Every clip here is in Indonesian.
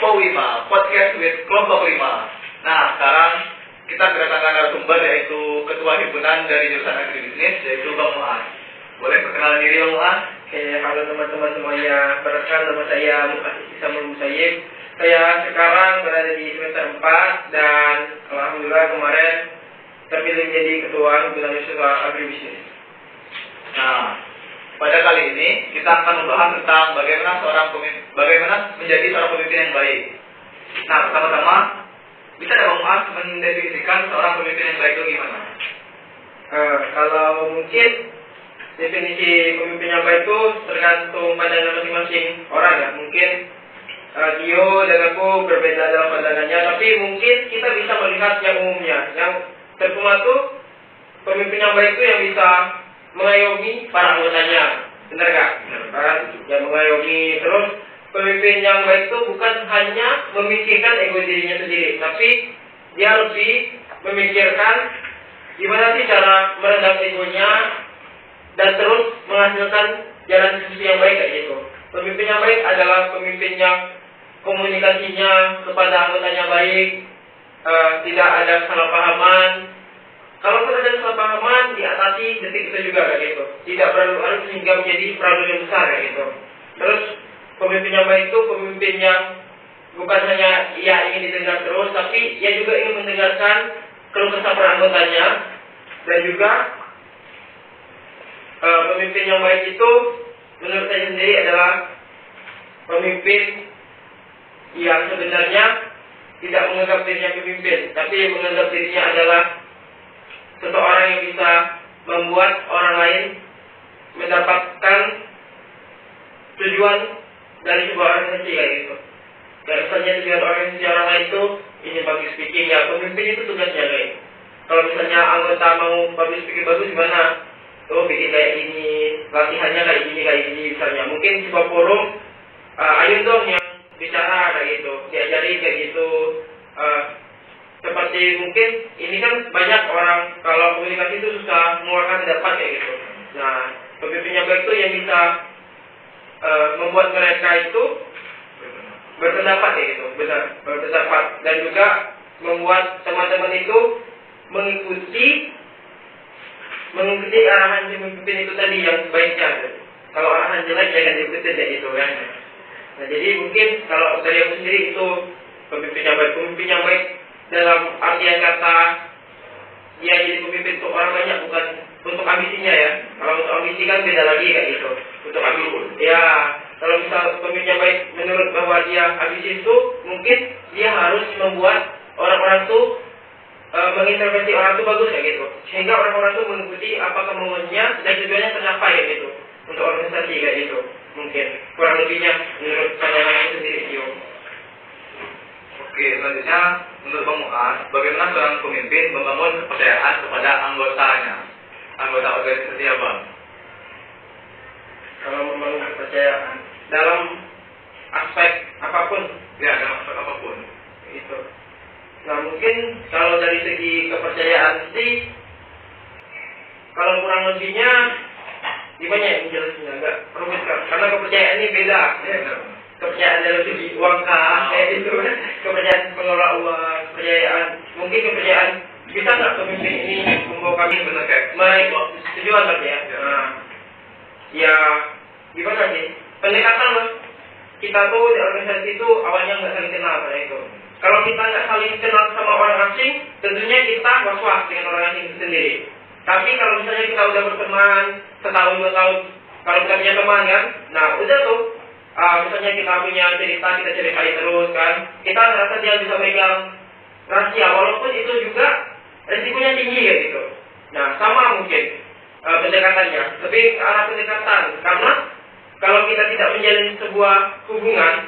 Info 5, podcast with kelompok 5. Nah, sekarang kita kedatangan narasumber yaitu Ketua Himpunan dari jurusan Agribisnis, yaitu Bang Muaz. Boleh perkenalan diri Bang Muaz? Oke, halo teman-teman semuanya. Perkenalkan, nama saya Muaz Isamul Musayyib. Saya sekarang berada di semester 4 dan alhamdulillah kemarin terpilih menjadi Ketua Himpunan Mahasiswa Agribisnis. Nah, pada kali ini kita akan membahas tentang bagaimana menjadi seorang pemimpin yang baik. Nah, pertama-tama bisa Bang Muaz mendefinisikan seorang pemimpin yang baik itu gimana? Kalau mungkin definisi pemimpin yang baik itu tergantung pandangan masing-masing orang ya. Mungkin Tio dan aku berbeda dalam pandangannya, tapi mungkin kita bisa melihat yang umumnya. Yang terutama tuh pemimpin yang baik itu yang bisa mengayomi para anggotanya, benar gak? Kan? Yang mengayomi. Terus pemimpin yang baik itu bukan hanya memikirkan ego dirinya sendiri, tapi dia lebih memikirkan gimana sih cara meredam egonya dan terus menghasilkan jalan diskusi yang baik kayak gitu. Pemimpin yang baik adalah pemimpin yang komunikasinya kepada anggotanya baik, tidak ada kesalahpahaman. Kalau ada kesalahpahaman diatasi detik itu juga kayak gitu. Tidak berlarut sehingga menjadi problem yang besar kayak gitu. Terus pemimpin yang baik itu pemimpin yang bukan hanya ia ingin didengar terus, tapi ia juga ingin mendengarkan keluh kesah para anggotanya. Dan juga pemimpin yang baik itu menurut saya sendiri adalah pemimpin yang sebenarnya tidak menganggap dirinya pemimpin, tapi menganggap dirinya adalah seseorang yang bisa membuat orang lain mendapatkan tujuan dari sebuah organisasi kayak gitu. Kayak misalnya tujuan organisasi orang lain itu ini public speaking, ya pemimpin itu tugasnya kayak. Kalau misalnya anggota mau public speaking bagus gimana? Oh bikin kayak gini, latihannya kayak gini misalnya. Mungkin sebuah forum, ayo dong yang bicara kayak gitu, diajari kayak gitu. Seperti mungkin ini kan banyak orang kalau komunikasi itu susah mengeluarkan pendapat kayak gitu. Nah, pemimpin yang baik itu yang bisa membuat mereka itu berpendapat kayak gitu, benar, berpendapat, dan juga membuat teman-teman itu mengikuti arahan pemimpin itu tadi yang baiknya. Kalau arahan jelek jangan diikuti kayak gitu kan. Nah, jadi mungkin kalau dari aku sendiri itu pemimpin yang baik dalam artian kata dia jadi pemimpin untuk orang banyak, bukan untuk ambisinya ya. Kalau untuk ambisi kan beda lagi kayak gitu. Untuk ambisi ya, kalau misal pemimpin yang baik menurut bahwa dia ambisi itu mungkin dia harus membuat orang-orang tuh mengintervensi orang tuh bagus kayak gitu, sehingga orang-orang tuh mengikuti apa kemauannya dan tujuannya tercapai kayak gitu untuk organisasi kayak gitu. Mungkin kurang lebihnya menurut pandangan aku sendiri Tio. Oke, selanjutnya menurut Bang Muaz, bagaimana seorang pemimpin membangun kepercayaan kepada anggotanya, anggota organisasi Bang? Kalau membangun kepercayaan dalam aspek apapun, ya dalam aspek apapun itu. Nah mungkin kalau dari segi kepercayaan sih, kalau kurang lebihnya gimana ya menjelaskannya, enggak rumit kan? Karena kepercayaan ini beda. Ya. Kepercayaan dalam segi uang kayak itu, kepercayaan pengelola uang, kepercayaan, mungkin kepercayaan bisa nggak pemimpin ini membawa kami benar kayak meraih tujuan berarti ya. Nah, ya gimana sih pendekatan loh. Kita tuh di organisasi itu awalnya nggak saling kenal pada itu. Kalau kita nggak saling kenal sama orang asing, tentunya kita was-was dengan orang asing itu sendiri. Tapi kalau misalnya kita udah berteman setahun 2 tahun, kalau kita punya teman kan, nah udah tuh. Misalnya kita punya cerita, kita ceritain terus kan, kita ngerasa dia bisa megang rahasia, walaupun itu juga resikonya tinggi ya gitu. Nah sama mungkin pendekatannya, tapi ke arah pendekatan, karena kalau kita tidak menjalin sebuah hubungan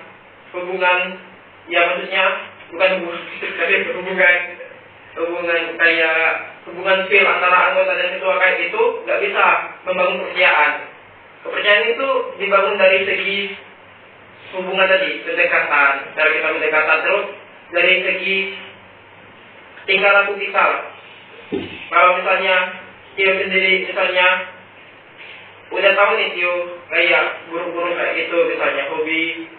ya maksudnya bukan hubungan kayak hubungan feel antara anggota dan ketua kayak itu, nggak bisa membangun kepercayaan. Kepercayaan itu dibangun dari segi hubungan tadi, pendekatan, cara kita mendekatan, terus dari segi tingkah laku kita. Kalau misalnya Tio sendiri misalnya udah tahu nih Tio kayak guru-guru kayak gitu, misalnya hobi,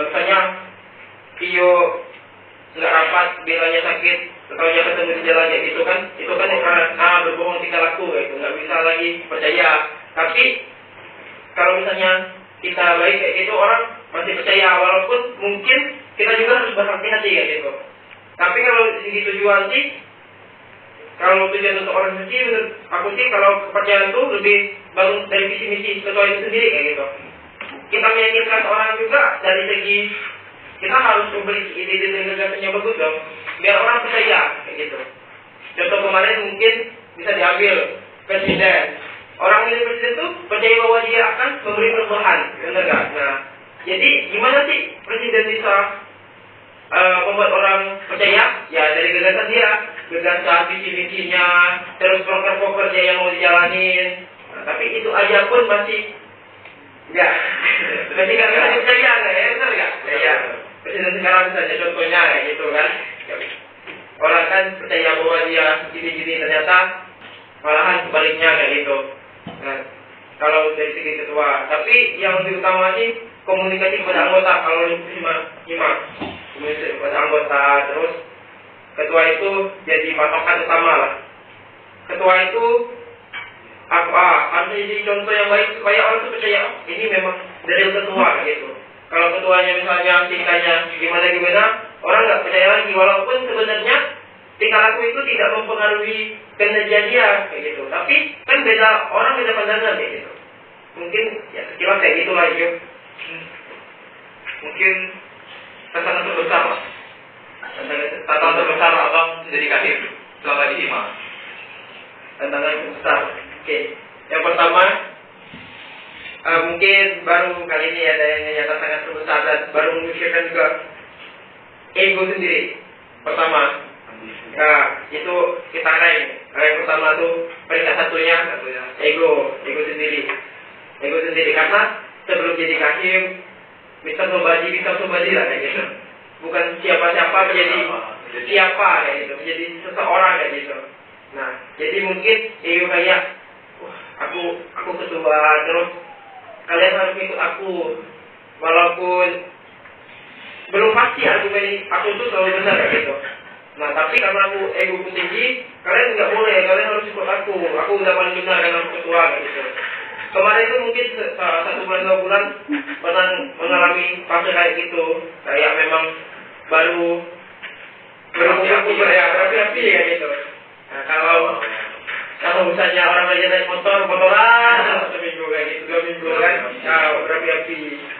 misalnya Tio nggak rapat, belanya sakit, ataunya ketemu di jalan kayak gitu kan, itu kan karena berbohong tingkah laku gitu, nggak bisa lagi percaya. Tapi kalau misalnya kita baik kayak gitu, orang masih percaya, walaupun mungkin kita juga harus berhati-hati kayak gitu. Tapi kalau segi tujuan sih, kalau tujuan untuk orang suci, menurut aku sih kalau kepercayaan itu lebih bangun dari visi misi ketua itu sendiri kayak gitu. Kita meyakinkan orang juga dari segi kita harus memberi ide dan gagasan yang bagus dong, biar orang percaya kayak gitu. Contoh kemarin mungkin bisa diambil presiden. Orang milih presiden tuh percaya bahwa dia akan memberi perubahan, benar gak? Nah, jadi gimana sih presiden bisa membuat orang percaya? Ya dari gagasan dia, gagasan visi misinya, terus proker-proker dia yang mau dijalanin. Nah, tapi itu aja pun masih enggak, masih nggak bisa dipercaya, nggak ya, benar nggak? Ya, presiden sekarang saja contohnya kayak gitu kan. Orang kan percaya bahwa dia gini-gini, ternyata malahan sebaliknya kayak gitu. Nah, kalau dari segi ketua, tapi yang lebih utama sih komunikasi kepada anggota. Kalau lima komunikasi kepada anggota, terus ketua itu jadi patokan utama lah. Ketua itu harus jadi contoh yang baik supaya orang itu percaya ini memang dari ketua gitu. Kalau ketuanya misalnya tingkahnya gimana, orang nggak percaya lagi, walaupun sebenarnya tingkah laku itu tidak mempengaruhi kinerja dia kayak gitu. Tapi kan beda orang, beda pandangan kayak gitu. Mungkin ya sekilas kayak gitulah yuk. Mungkin tantangan terbesar, tantangan terbesar abang menjadi kasir selama di IMA. Tantangan terbesar. Oke. Yang pertama, mungkin baru kali ini ada yang nyata tantangan terbesar dan baru memikirkan juga ego sendiri. Pertama, nah itu kita raih. Yang pertama tuh peringkat satunya ego sendiri. Ego sendiri karena sebelum jadi kahim, bisa somebody lah kayak gitu. Bukan siapa-siapa menjadi siapa kayak gitu, menjadi seseorang kayak gitu. Nah, jadi mungkin ego kayak aku ketua, terus kalian harus ikut aku, walaupun belum pasti argumen aku tuh selalu benar kayak gitu. Nah, tapi karena aku ego tinggi, kalian nggak boleh, kalian harus ikut aku udah paling benar karena aku ketua kayak gitu. Kemarin itu mungkin 1 bulan 2 bulan pernah mengalami fase kayak gitu, kayak memang baru berapi-api kayak gitu. Nah, kalau misalnya orang aja naik motoran seminggu kayak gitu, 2 minggu kan, berapi-api.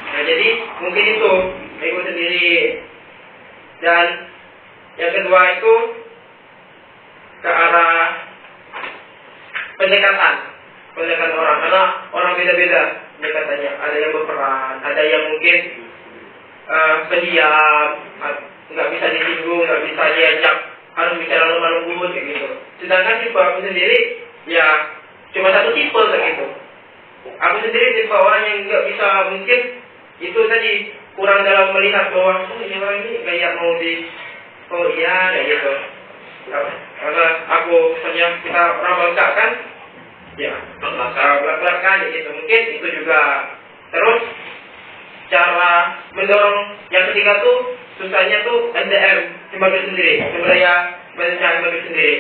Nah, jadi mungkin itu ego sendiri. Dan yang kedua itu ke arah pendekatan orang, karena orang beda-beda pendekatannya. Ada yang berperan, ada yang mungkin pendiam, nggak bisa disinggung, nggak bisa diajak, harus bicara lemah lembut kayak gitu. Sedangkan tipe aku sendiri ya cuma satu tipe kayak gitu. Aku sendiri tipe orang yang nggak bisa, mungkin itu tadi kurang dalam melihat bahwa ini orang ini kayak mau kayak gitu. Karena aku misalnya kita orang bangga kan, ya belak-belakan gitu. Mungkin itu juga. Terus cara mendorong yang ketiga tuh susahnya tuh SDM sebagai sendiri, sebenarnya sebagai sendiri.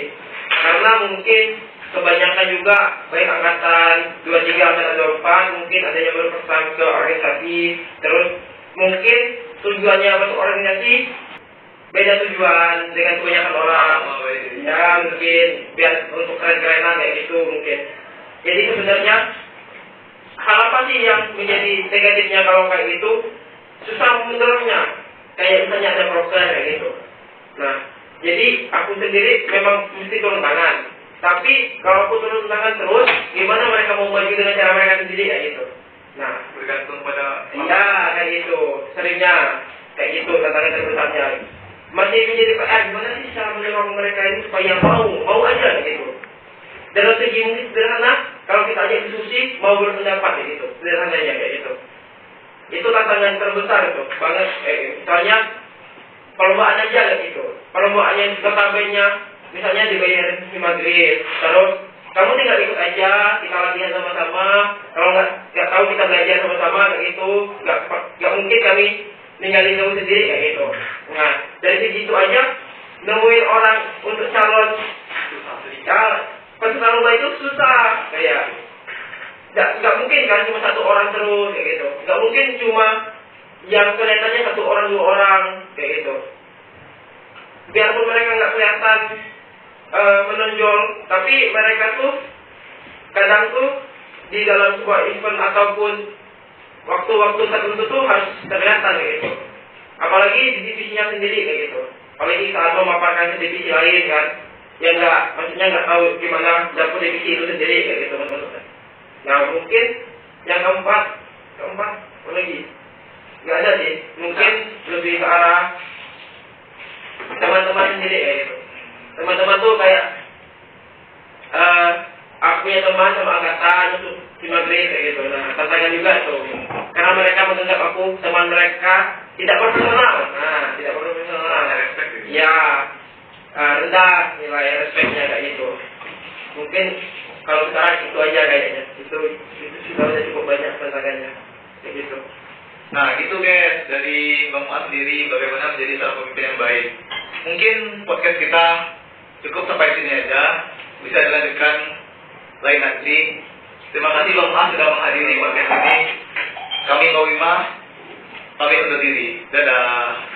Karena mungkin kebanyakan juga baik angkatan 23, angkatan 24, mungkin ada yang berpesan ke organisasi, terus mungkin tujuannya masuk organisasi beda tujuan dengan kebanyakan orang. Ya mungkin biar untuk keren-kerenan kayak gitu mungkin. Jadi sebenarnya hal apa sih yang menjadi negatifnya kalau kayak gitu? Susah mendorongnya. Kayak misalnya ada proker kayak gitu. Nah, jadi aku sendiri memang mesti turun tangan. Tapi kalau aku turun tangan terus, gimana mereka mau maju dengan cara mereka sendiri kayak gitu. Nah, bergantung pada iya kayak gitu. Seringnya kayak gitu tantangan terbesarnya. Masih menjadi PR, gimana sih cara mendorong mereka ini supaya mau aja kayak gitu. Dalam segi mungkin sederhana, kalau kita ajak diskusi, mau berpendapat kayak gitu. Sederhananya kayak gitu. Itu tantangan terbesar itu banget. Misalnya perlombaan aja kayak gitu. Perlombaan yang notabene misalnya dibayar di maghrib, terus kamu tinggal ikut aja, kita latihan sama-sama. Kalau nggak tahu kita belajar sama-sama kayak gitu. Nggak mungkin kami ninggalin kamu sendiri kayak gitu. Nah, dari segi itu aja nemuin orang untuk calon peserta lomba itu susah, kayak nggak mungkin kan cuma satu orang terus kayak gitu, nggak mungkin cuma yang kelihatannya satu orang dua orang kayak gitu. Biarpun mereka nggak kelihatan menonjol, tapi mereka tuh kadang tuh di dalam sebuah event ataupun waktu-waktu tertentu tuh harus kelihatan kayak gitu. Apalagi di divisinya sendiri kayak gitu. Apalagi saat memaparkan ke divisi lain kan, yang maksudnya nggak tahu gimana dapur divisi itu sendiri kayak gitu teman-teman. Nah mungkin yang keempat apa lagi? Nggak ada sih. Mungkin lebih ke arah teman-teman sendiri kayak gitu. Teman-teman tuh kayak aku punya teman sama angkatan untuk di Madrid kayak gitu. Nah tantangan juga tuh. Karena mereka menganggap aku teman mereka tidak profesional. Nah tidak profesional. Ya rendah nilai respeknya kayak gitu. Mungkin kalau sekarang itu aja kayaknya. Itu sudah cukup banyak tantangannya kayak gitu. Nah itu guys dari Bang Muaz sendiri bagaimana menjadi seorang pemimpin yang baik. Mungkin podcast kita cukup sampai sini aja, bisa dilanjutkan lain nanti. Terima kasih Bang Muaz sudah menghadiri podcast ini. Kami Kawima pamit undur diri. Dadah.